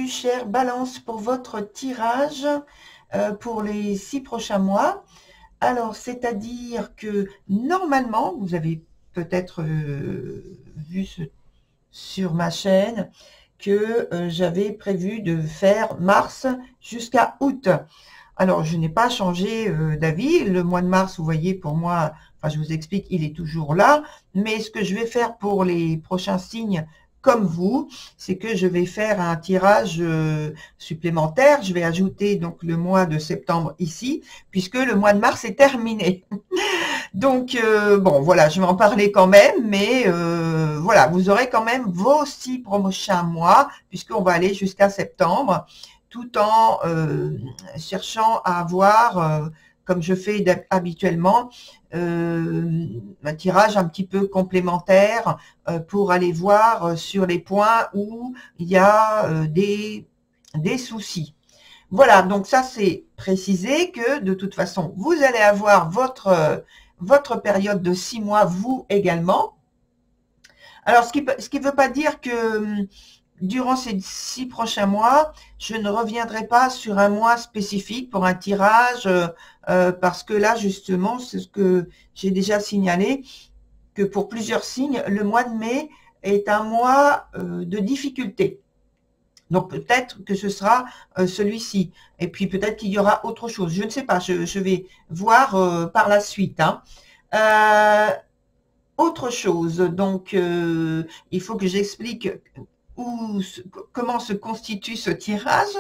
bienvenue chère Balance pour votre tirage pour les 6 prochains mois. Alors, c'est-à-dire que normalement, vous avez peut-être vu sur ma chaîne que j'avais prévu de faire mars jusqu'à août. Alors, je n'ai pas changé d'avis. Le mois de mars, vous voyez, pour moi, enfin, je vous explique, il est toujours là. Mais ce que je vais faire pour les prochains signes, comme vous, c'est que je vais faire un tirage supplémentaire. Je vais ajouter donc le mois de septembre ici, puisque le mois de mars est terminé. Donc, bon, voilà, je vais en parler quand même, mais voilà, vous aurez quand même vos 6 prochains mois, puisqu'on va aller jusqu'à septembre, tout en cherchant à avoir, comme je fais habituellement, un tirage un petit peu complémentaire pour aller voir sur les points où il y a des soucis. Voilà, donc ça c'est précisé que de toute façon, vous allez avoir votre période de 6 mois, vous également. Alors, ce qui veut pas dire que durant ces 6 prochains mois, je ne reviendrai pas sur un mois spécifique pour un tirage, parce que là, justement, c'est ce que j'ai déjà signalé, que pour plusieurs signes, le mois de mai est un mois de difficulté. Donc peut-être que ce sera celui-ci. Et puis peut-être qu'il y aura autre chose. Je ne sais pas, je vais voir par la suite. Hein. Autre chose, donc il faut que j'explique comment se constitue ce tirage.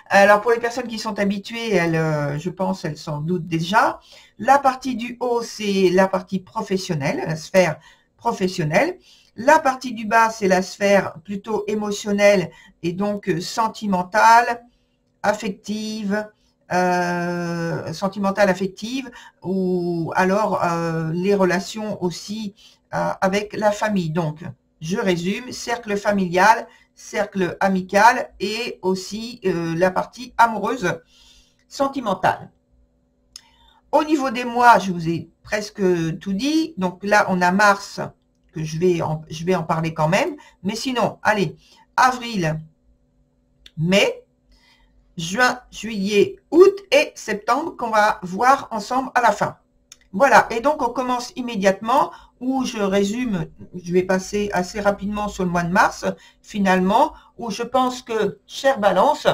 Alors pour les personnes qui sont habituées, je pense elles s'en doutent déjà. La partie du haut, c'est la partie professionnelle, la sphère professionnelle. La partie du bas, c'est la sphère plutôt émotionnelle et donc sentimentale, affective, ou alors les relations aussi avec la famille. Donc, je résume, cercle familial, cercle amical et aussi la partie amoureuse, sentimentale. Au niveau des mois, je vous ai presque tout dit. Donc là, on a mars, que je vais en parler quand même. Mais sinon, allez, avril, mai, juin, juillet, août et septembre qu'on va voir ensemble à la fin. Voilà, et donc on commence immédiatement où je résume, je vais passer assez rapidement sur le mois de mars, finalement, où je pense que, chère Balance,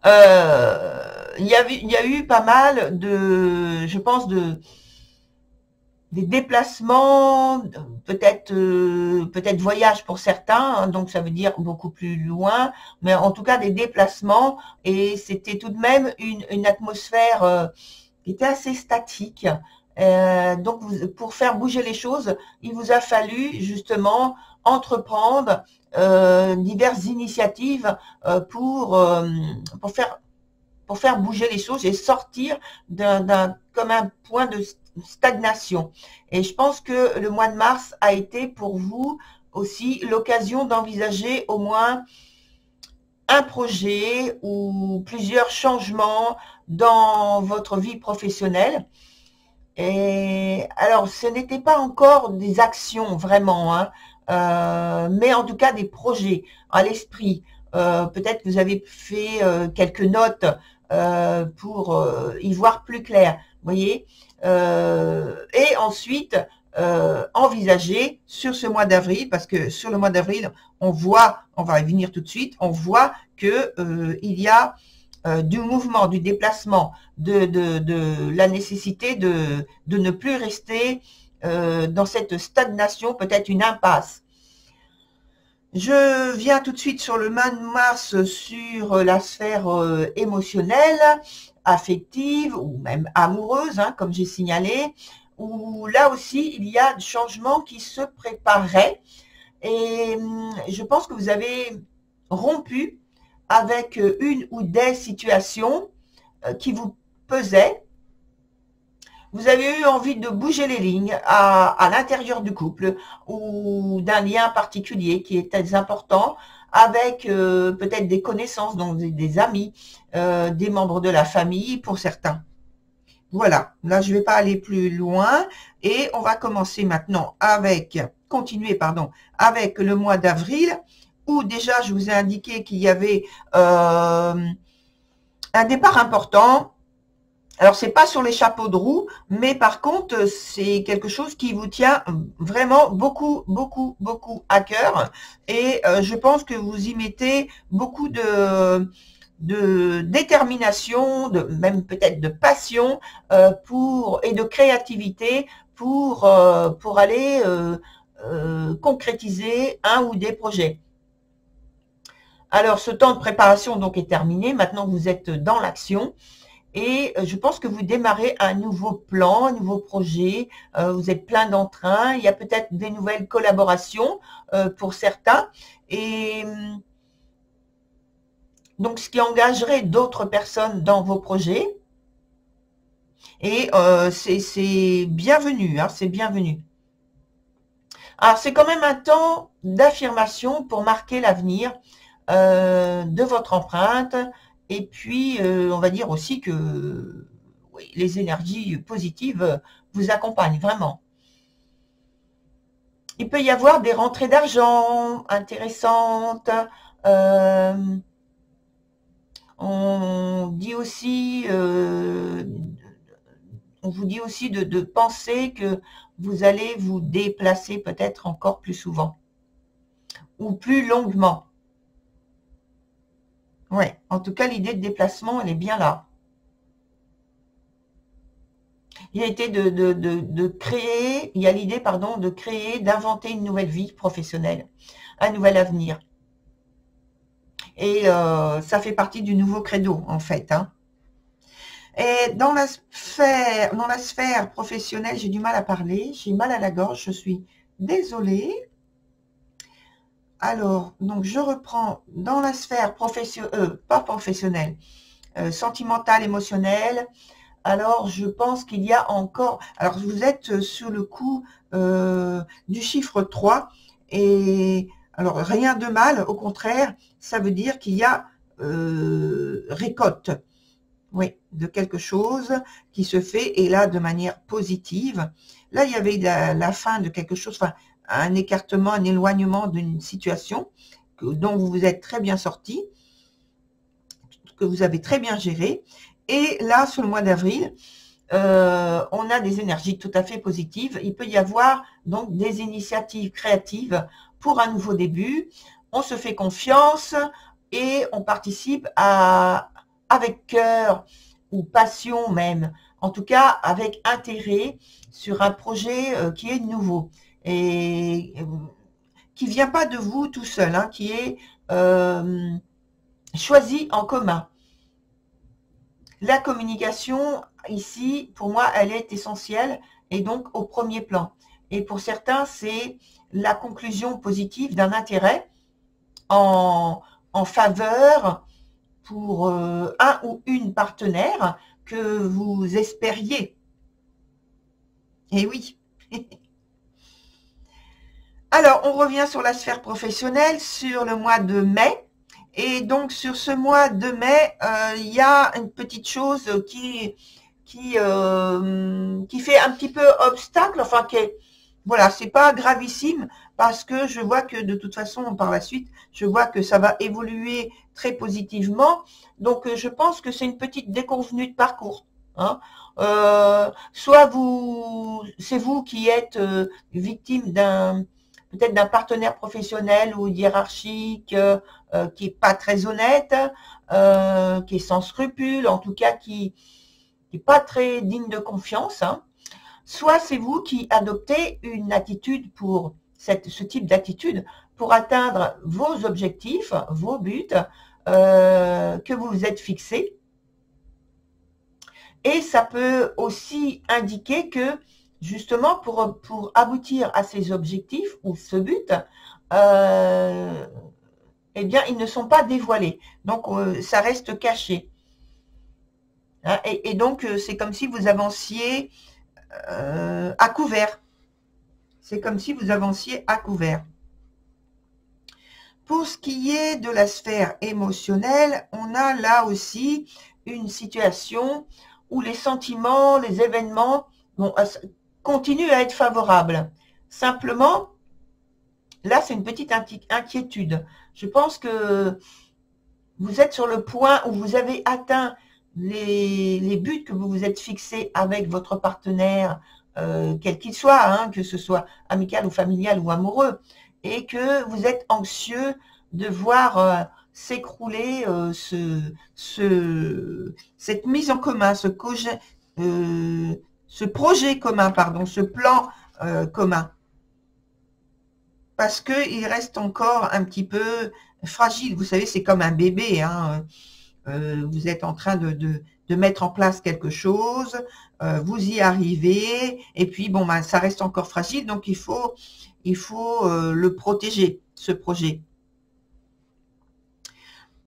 il y a eu pas mal de, je pense, des déplacements, peut-être voyage pour certains, hein, donc ça veut dire beaucoup plus loin, mais en tout cas des déplacements, et c'était tout de même une atmosphère qui était assez statique. Donc pour faire bouger les choses, il vous a fallu justement entreprendre diverses initiatives pour faire bouger les choses et sortir comme un point de stagnation. Et je pense que le mois de mars a été pour vous aussi l'occasion d'envisager au moins un projet ou plusieurs changements dans votre vie professionnelle. Et alors, ce n'était pas encore des actions vraiment, hein, mais en tout cas des projets à l'esprit. Peut-être que vous avez fait quelques notes pour y voir plus clair, voyez. Et ensuite, envisager sur ce mois d'avril, parce que sur le mois d'avril, on va y venir tout de suite, on voit que il y a du mouvement, du déplacement, de la nécessité de ne plus rester dans cette stagnation, peut-être une impasse. Je viens tout de suite sur le mois de mars, sur la sphère émotionnelle, affective ou même amoureuse, hein, comme j'ai signalé, où là aussi il y a des changements qui se préparaient. Et je pense que vous avez rompu avec une ou des situations qui vous pesaient. Vous avez eu envie de bouger les lignes à l'intérieur du couple ou d'un lien particulier qui est très important avec peut-être des connaissances, donc des amis, des membres de la famille pour certains. Voilà, là je ne vais pas aller plus loin et on va commencer maintenant continuer avec le mois d'avril où déjà je vous ai indiqué qu'il y avait un départ important. Alors, c'est pas sur les chapeaux de roue, mais par contre, c'est quelque chose qui vous tient vraiment beaucoup, beaucoup, beaucoup à cœur. Et je pense que vous y mettez beaucoup de détermination, même peut-être de passion et de créativité pour aller concrétiser un ou des projets. Alors, ce temps de préparation donc est terminé. Maintenant, vous êtes dans l'action. Et je pense que vous démarrez un nouveau plan, un nouveau projet. Vous êtes plein d'entrain. Il y a peut-être des nouvelles collaborations pour certains. Et donc, ce qui engagerait d'autres personnes dans vos projets. Et c'est bienvenu, hein, c'est bienvenu. Alors, c'est quand même un temps d'affirmation pour marquer l'avenir de votre empreinte. Et puis, on va dire aussi que oui, les énergies positives vous accompagnent vraiment. Il peut y avoir des rentrées d'argent intéressantes. On dit aussi, on vous dit aussi de penser que vous allez vous déplacer peut-être encore plus souvent ou plus longuement. Ouais, en tout cas, l'idée de déplacement, elle est bien là. Il y a été de créer, il y a l'idée, pardon, de créer, d'inventer une nouvelle vie professionnelle, un nouvel avenir. Et ça fait partie du nouveau credo, en fait. Hein. Et dans la sphère professionnelle, j'ai du mal à parler, j'ai mal à la gorge, je suis désolée. Alors, donc je reprends dans la sphère pas professionnelle, sentimentale, émotionnelle. Alors, je pense qu'il y a encore... Alors, vous êtes sur le coup du chiffre 3. Et alors, rien de mal, au contraire, ça veut dire qu'il y a récolte, oui, de quelque chose qui se fait, et là, de manière positive. Là, il y avait la fin de quelque chose, enfin, un écartement, un éloignement d'une situation dont vous vous êtes très bien sorti, que vous avez très bien géré. Et là, sur le mois d'avril, on a des énergies tout à fait positives. Il peut y avoir donc des initiatives créatives pour un nouveau début. On se fait confiance et on participe avec cœur ou passion même, en tout cas avec intérêt sur un projet qui est nouveau et qui vient pas de vous tout seul, hein, qui est choisi en commun. La communication, ici, pour moi, elle est essentielle et donc au premier plan. Et pour certains, c'est la conclusion positive d'un intérêt en faveur pour un ou une partenaire que vous espériez. Et oui. Alors, on revient sur la sphère professionnelle, sur le mois de mai. Et donc, sur ce mois de mai, il y a une petite chose qui fait un petit peu obstacle, enfin, voilà, c'est pas gravissime, parce que je vois que de toute façon, par la suite, je vois que ça va évoluer très positivement. Donc, je pense que c'est une petite déconvenue de parcours. Hein. Soit c'est vous qui êtes victime peut-être d'un partenaire professionnel ou hiérarchique qui est pas très honnête, qui est sans scrupules, en tout cas qui n'est pas très digne de confiance. Hein. Soit c'est vous qui adoptez une attitude ce type d'attitude pour atteindre vos objectifs, vos buts que vous vous êtes fixés. Et ça peut aussi indiquer que justement pour aboutir à ces objectifs ou ce but, eh bien, ils ne sont pas dévoilés. Donc, ça reste caché. Hein, et donc, c'est comme si vous avanciez à couvert. C'est comme si vous avanciez à couvert. Pour ce qui est de la sphère émotionnelle, on a là aussi une situation où les sentiments, les événements continuent à être favorables. Simplement, là, c'est une petite inquiétude. Je pense que vous êtes sur le point où vous avez atteint les buts que vous vous êtes fixés avec votre partenaire, quel qu'il soit, hein, que ce soit amical ou familial ou amoureux, et que vous êtes anxieux de voir s'écrouler cette mise en commun, ce projet commun, pardon, ce plan commun. Parce qu'il reste encore un petit peu fragile. Vous savez, c'est comme un bébé, hein. Vous êtes en train de mettre en place quelque chose, vous y arrivez, et puis bon, ben, ça reste encore fragile, donc il faut le protéger, ce projet.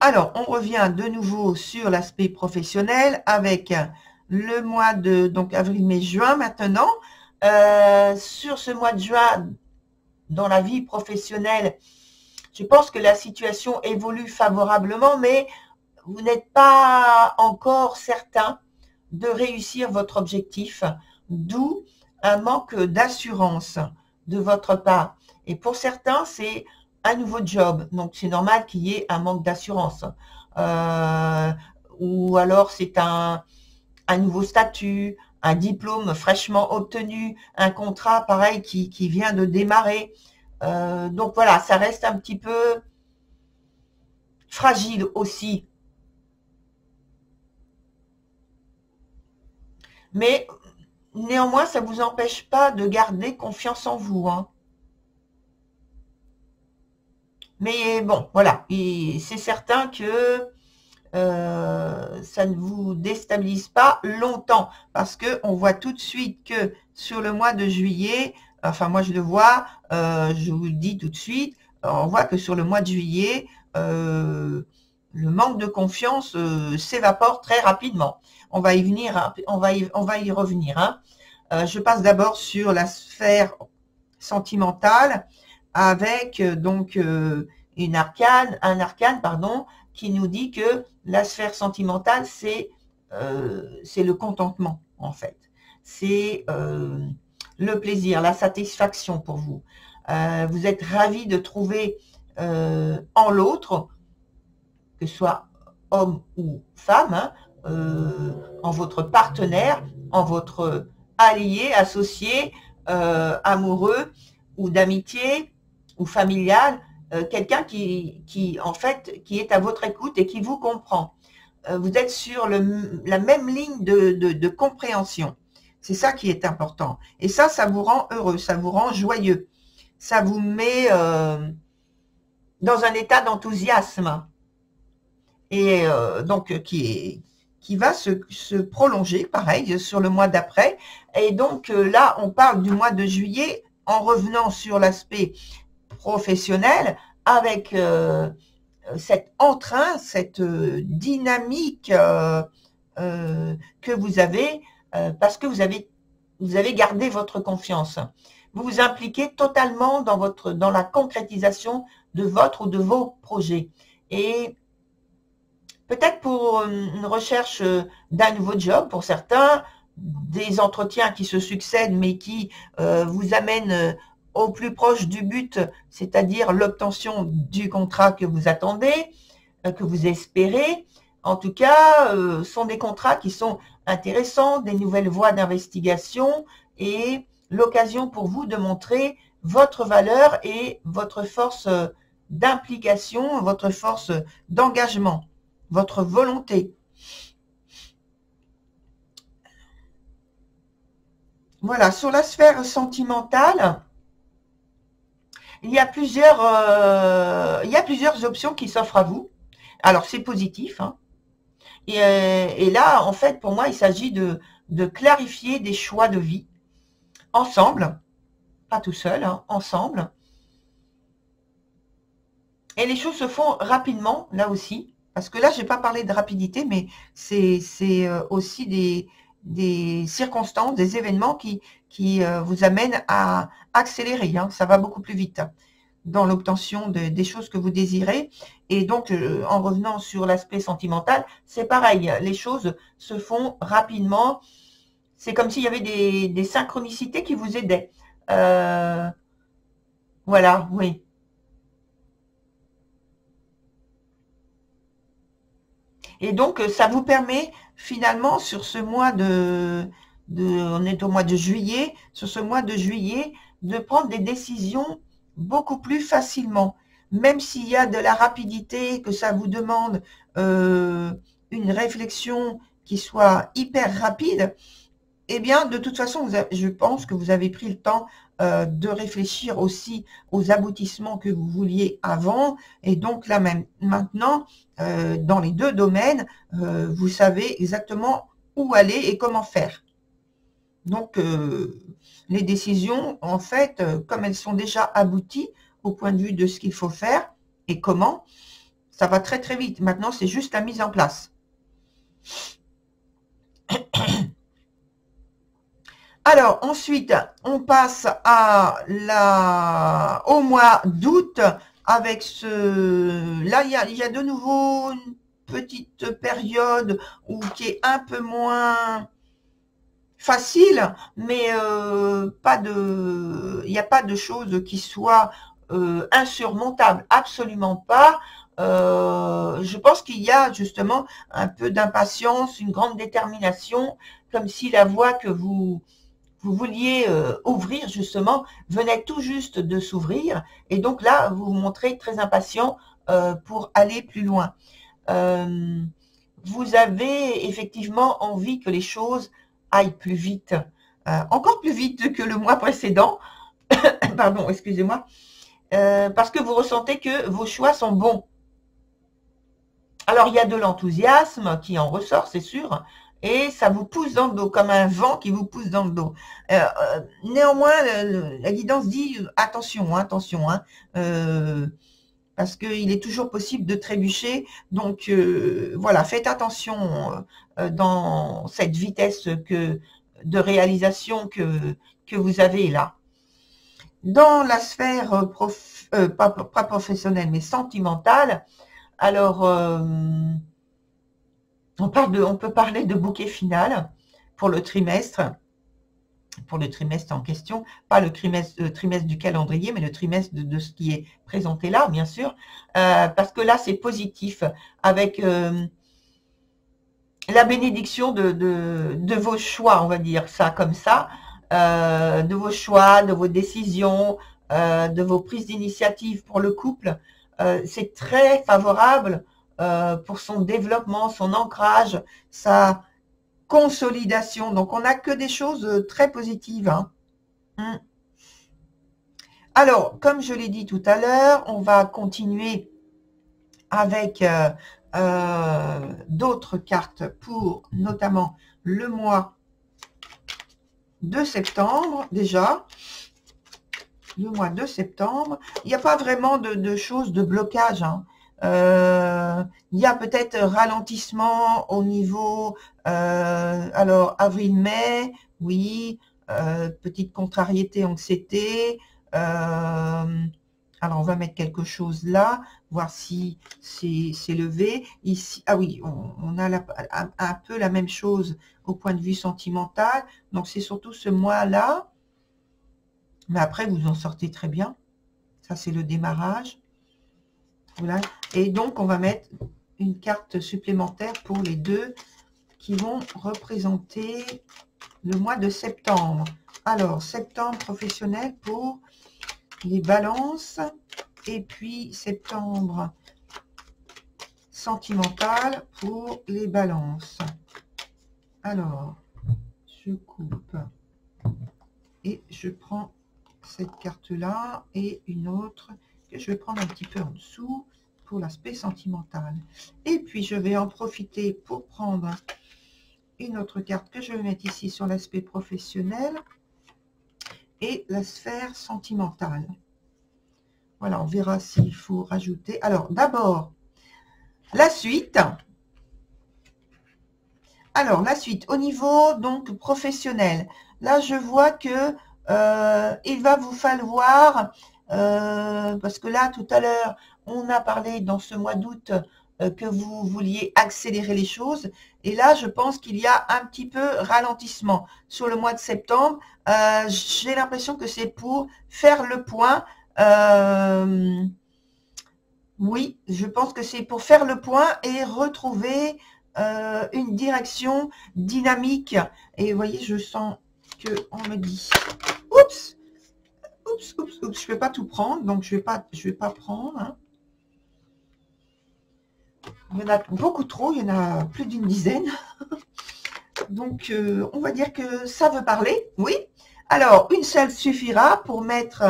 Alors, on revient de nouveau sur l'aspect professionnel avec le mois de donc avril, mai, juin maintenant. Sur ce mois de juin, dans la vie professionnelle, je pense que la situation évolue favorablement, mais vous n'êtes pas encore certain de réussir votre objectif, d'où un manque d'assurance de votre part. Et pour certains, c'est un nouveau job, donc c'est normal qu'il y ait un manque d'assurance. Ou alors c'est un nouveau statut, un diplôme fraîchement obtenu, un contrat pareil qui vient de démarrer. Donc voilà, ça reste un petit peu fragile aussi. Mais néanmoins, ça ne vous empêche pas de garder confiance en vous, hein. Mais bon, voilà, c'est certain que ça ne vous déstabilise pas longtemps parce que on voit tout de suite que sur le mois de juillet, enfin moi je le vois, je vous le dis tout de suite, on voit que sur le mois de juillet, le manque de confiance s'évapore très rapidement. On va y venir, on va y revenir, hein. Je passe d'abord sur la sphère sentimentale avec donc un arcane, pardon, qui nous dit que la sphère sentimentale, c'est le contentement, en fait. C'est le plaisir, la satisfaction pour vous. Vous êtes ravi de trouver en l'autre, que ce soit homme ou femme, hein, en votre partenaire, en votre allié, associé, amoureux ou d'amitié ou familial, quelqu'un en fait, qui est à votre écoute et qui vous comprend. Vous êtes sur la même ligne de compréhension. C'est ça qui est important. Et ça vous rend heureux, ça vous rend joyeux. Ça vous met dans un état d'enthousiasme. Et donc, qui va se prolonger, pareil, sur le mois d'après. Et donc, là, on parle du mois de juillet en revenant sur l'aspect professionnel avec cet entrain, cette dynamique que vous avez parce que vous avez gardé votre confiance. Vous vous impliquez totalement dans la concrétisation de votre ou de vos projets. Et peut-être pour une recherche d'un nouveau job, pour certains, des entretiens qui se succèdent mais qui vous amènent au plus proche du but, c'est-à-dire l'obtention du contrat que vous attendez, que vous espérez. En tout cas, sont des contrats qui sont intéressants, des nouvelles voies d'investigation et l'occasion pour vous de montrer votre valeur et votre force d'implication, votre force d'engagement, votre volonté. Voilà, sur la sphère sentimentale, il y a plusieurs options qui s'offrent à vous. Alors, c'est positif, hein. Et là, en fait, pour moi, il s'agit de clarifier des choix de vie ensemble, pas tout seul, hein, ensemble. Et les choses se font rapidement, là aussi, parce que là, je n'ai pas parlé de rapidité, mais c'est aussi des circonstances, des événements qui vous amènent à accélérer, hein. Ça va beaucoup plus vite dans l'obtention des choses que vous désirez. Et donc, en revenant sur l'aspect sentimental, c'est pareil, les choses se font rapidement. C'est comme s'il y avait des synchronicités qui vous aidaient. Voilà, oui. Et donc, ça vous permet finalement sur ce mois on est au mois de juillet, sur ce mois de juillet, de prendre des décisions beaucoup plus facilement. Même s'il y a de la rapidité, que ça vous demande une réflexion qui soit hyper rapide, eh bien, de toute façon, je pense que vous avez pris le temps de réfléchir aussi aux aboutissements que vous vouliez avant. Et donc là même, maintenant, dans les deux domaines, vous savez exactement où aller et comment faire. Donc, les décisions, en fait, comme elles sont déjà abouties au point de vue de ce qu'il faut faire et comment, ça va très très vite. Maintenant, c'est juste la mise en place. Alors, ensuite, on passe au mois d'août avec ce... Là, il y a de nouveau une petite période qui est un peu moins facile, mais il n'y a pas de choses qui soient insurmontables, absolument pas. Je pense qu'il y a justement un peu d'impatience, une grande détermination, comme si la voie que vous vouliez ouvrir justement venait tout juste de s'ouvrir, et donc là vous vous montrez très impatient pour aller plus loin. Vous avez effectivement envie que les choses aillent plus vite, encore plus vite que le mois précédent, pardon, excusez-moi, parce que vous ressentez que vos choix sont bons. Alors il y a de l'enthousiasme qui en ressort, c'est sûr, et ça vous pousse dans le dos, comme un vent qui vous pousse dans le dos. Néanmoins, la guidance dit attention, attention, hein, parce qu'il est toujours possible de trébucher. Donc voilà, faites attention dans cette vitesse de réalisation que vous avez là. Dans la sphère pas professionnelle, mais sentimentale, alors on peut parler de bouquet final pour le trimestre en question, pas le trimestre du calendrier, mais le trimestre de ce qui est présenté là, bien sûr, parce que là, c'est positif, avec la bénédiction de vos choix, on va dire ça comme ça, de vos choix, de vos décisions, de vos prises d'initiative pour le couple. C'est très favorable pour son développement, son ancrage, sa consolidation. Donc, on n'a que des choses très positives. Hein. Alors, comme je l'ai dit tout à l'heure, on va continuer avec d'autres cartes pour notamment le mois de septembre déjà. Le mois de septembre, il n'y a pas vraiment de choses de blocage. Hein. Il y a peut-être ralentissement au niveau, alors avril-mai, oui, petite contrariété, anxiété. Alors on va mettre quelque chose là, voir si c'est levé. Ici, ah oui, on a un peu la même chose au point de vue sentimental. Donc c'est surtout ce mois-là. Mais après, vous en sortez très bien. Ça, c'est le démarrage. Voilà. Et donc, on va mettre une carte supplémentaire pour les deux qui vont représenter le mois de septembre. Alors, septembre professionnel pour les balances. Et puis, septembre sentimental pour les balances. Alors, je coupe. Et je prends cette carte-là et une autre que je vais prendre un petit peu en dessous pour l'aspect sentimental. Et puis, je vais en profiter pour prendre une autre carte que je vais mettre ici sur l'aspect professionnel et la sphère sentimentale. Voilà, on verra s'il faut rajouter. Alors, d'abord, la suite. Alors, la suite, au niveau donc professionnel. Là, je vois que il va vous falloir, parce que là, tout à l'heure, on a parlé dans ce mois d'août que vous vouliez accélérer les choses. Et là, je pense qu'il y a un petit peu ralentissement. Sur le mois de septembre, j'ai l'impression que c'est pour faire le point Oui, je pense que c'est pour faire le point et retrouver une direction dynamique. Et vous voyez, je sens que on me dit, oups, oups, oups, oups, je ne vais pas tout prendre, donc je vais pas prendre. Hein. Il y en a beaucoup trop, il y en a plus d'une dizaine. Donc, on va dire que ça veut parler, oui. Alors, une seule suffira pour mettre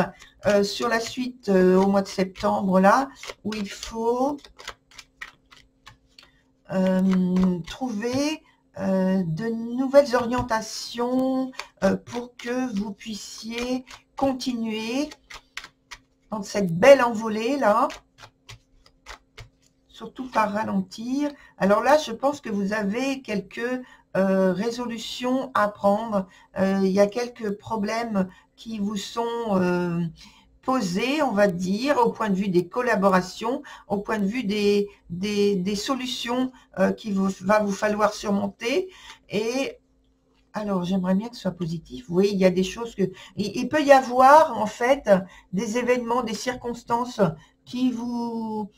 sur la suite au mois de septembre, là, où il faut trouver de nouvelles orientations pour que vous puissiez continuer dans cette belle envolée, là. Surtout par ralentir. Alors là, je pense que vous avez quelques résolutions à prendre. Il y a quelques problèmes qui vous sont posés, on va dire, au point de vue des collaborations, au point de vue des solutions va vous falloir surmonter. Et alors, j'aimerais bien que ce soit positif. Oui, il y a des choses que... Il peut y avoir, en fait, des événements, des circonstances qui font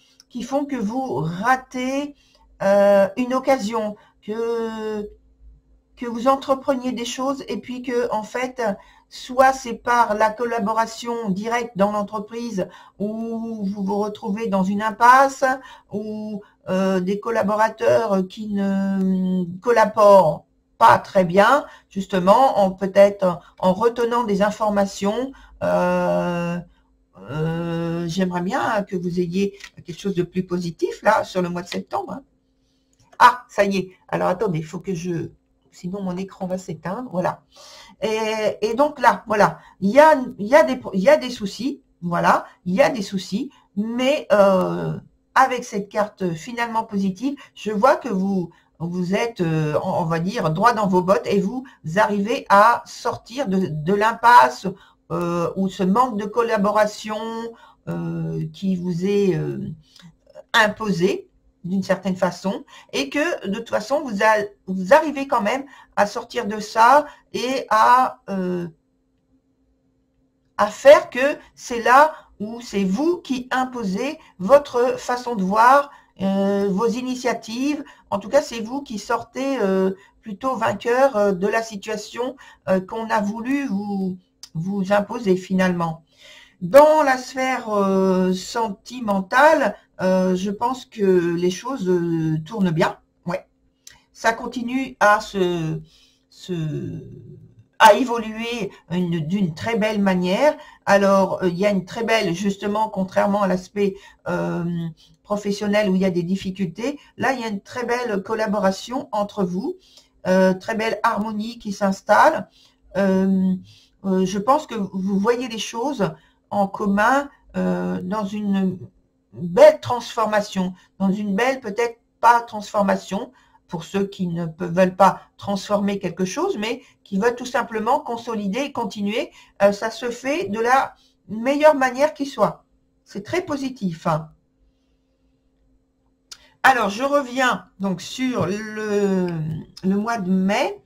que vous ratez une occasion, que vous entrepreniez des choses et puis que, en fait, soit c'est par la collaboration directe dans l'entreprise où vous vous retrouvez dans une impasse, ou des collaborateurs qui ne collaborent pas très bien, justement, peut-être en retenant des informations. J'aimerais bien que vous ayez quelque chose de plus positif là sur le mois de septembre. Hein. Ah, ça y est. Alors attendez, il faut que sinon mon écran va s'éteindre. Voilà. Et donc là, voilà, il y a des soucis. Voilà, il y a des soucis, mais avec cette carte finalement positive, je vois que vous êtes, on va dire, droit dans vos bottes et vous arrivez à sortir de l'impasse ou ce manque de collaboration qui vous est imposé d'une certaine façon, et que de toute façon vous arrivez quand même à sortir de ça et à faire que c'est là où c'est vous qui imposez votre façon de voir, vos initiatives. En tout cas, c'est vous qui sortez plutôt vainqueur de la situation qu'on a voulu vous imposer finalement. Dans la sphère sentimentale, je pense que les choses tournent bien. Ouais, ça continue à évoluer d'une très belle manière. Alors, il y a une très belle, justement, contrairement à l'aspect professionnel où il y a des difficultés, là, il y a une très belle collaboration entre vous, très belle harmonie qui s'installe. Je pense que vous voyez les choses en commun dans une belle transformation, dans une belle, peut-être pas transformation, pour ceux qui ne veulent pas transformer quelque chose, mais qui veulent tout simplement consolider et continuer. Ça se fait de la meilleure manière qui soit. C'est très positif. Hein. Alors, je reviens donc sur le mois de mai.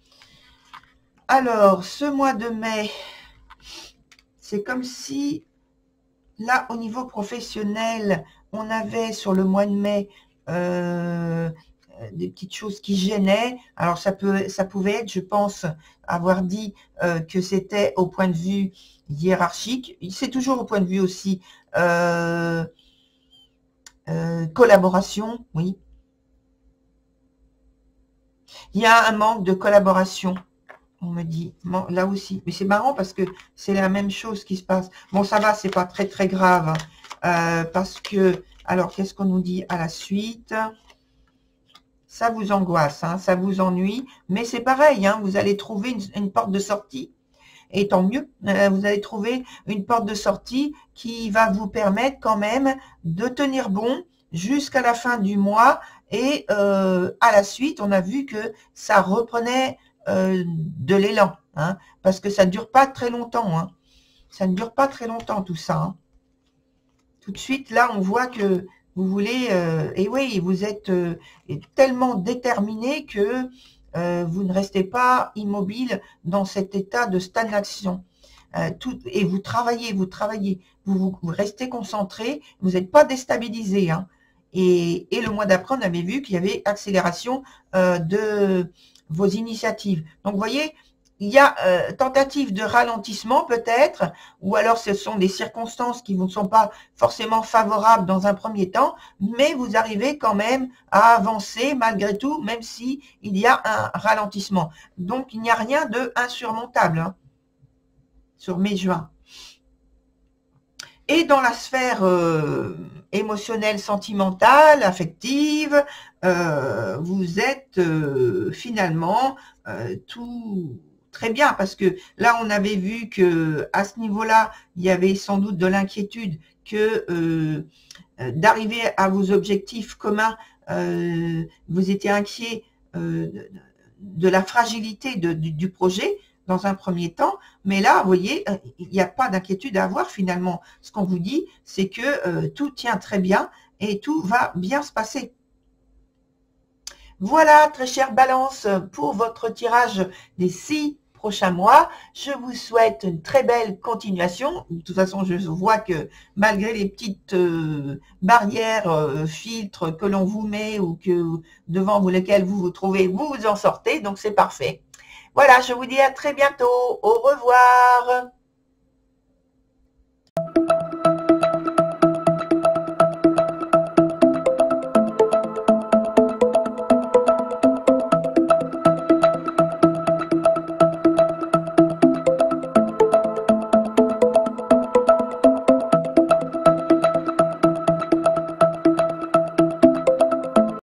Alors, ce mois de mai, c'est comme si, là, au niveau professionnel, on avait sur le mois de mai des petites choses qui gênaient. Alors, ça pouvait être, je pense, avoir dit que c'était au point de vue hiérarchique. C'est toujours au point de vue aussi collaboration, oui. Il y a un manque de collaboration. On me dit, là aussi. Mais c'est marrant parce que c'est la même chose qui se passe. Bon, ça va, c'est pas très, très grave. Parce que, alors, qu'est-ce qu'on nous dit à la suite? Ça vous angoisse, hein, ça vous ennuie. Mais c'est pareil, hein, vous allez trouver une porte de sortie. Et tant mieux, vous allez trouver une porte de sortie qui va vous permettre quand même de tenir bon jusqu'à la fin du mois. Et à la suite, on a vu que ça reprenait de l'élan, hein, parce que ça ne dure pas très longtemps. Hein. Ça ne dure pas très longtemps tout ça. Hein. Tout de suite, là, on voit que vous voulez, et oui, vous êtes tellement déterminé que vous ne restez pas immobile dans cet état de stagnation. et vous travaillez, vous restez concentré, vous n'êtes pas déstabilisé, hein. Et le mois d'après, on avait vu qu'il y avait accélération de vos initiatives. Donc, vous voyez, il y a tentative de ralentissement peut-être, ou alors ce sont des circonstances qui ne sont pas forcément favorables dans un premier temps, mais vous arrivez quand même à avancer malgré tout, même si il y a un ralentissement. Donc, il n'y a rien de insurmontable, hein, sur mai-juin. Et dans la sphère émotionnelle, sentimentale, affective, vous êtes finalement tout très bien, parce que là, on avait vu que à ce niveau-là, il y avait sans doute de l'inquiétude que d'arriver à vos objectifs communs, vous étiez inquiet de la fragilité du projet dans un premier temps, mais là, vous voyez, il n'y a pas d'inquiétude à avoir finalement. Ce qu'on vous dit, c'est que tout tient très bien et tout va bien se passer. Voilà, très chère Balance, pour votre tirage des 6 prochains mois. Je vous souhaite une très belle continuation. De toute façon, je vois que malgré les petites barrières, filtres que l'on vous met ou que devant vous lesquels vous vous trouvez, vous vous en sortez, donc c'est parfait. Voilà, je vous dis à très bientôt. Au revoir.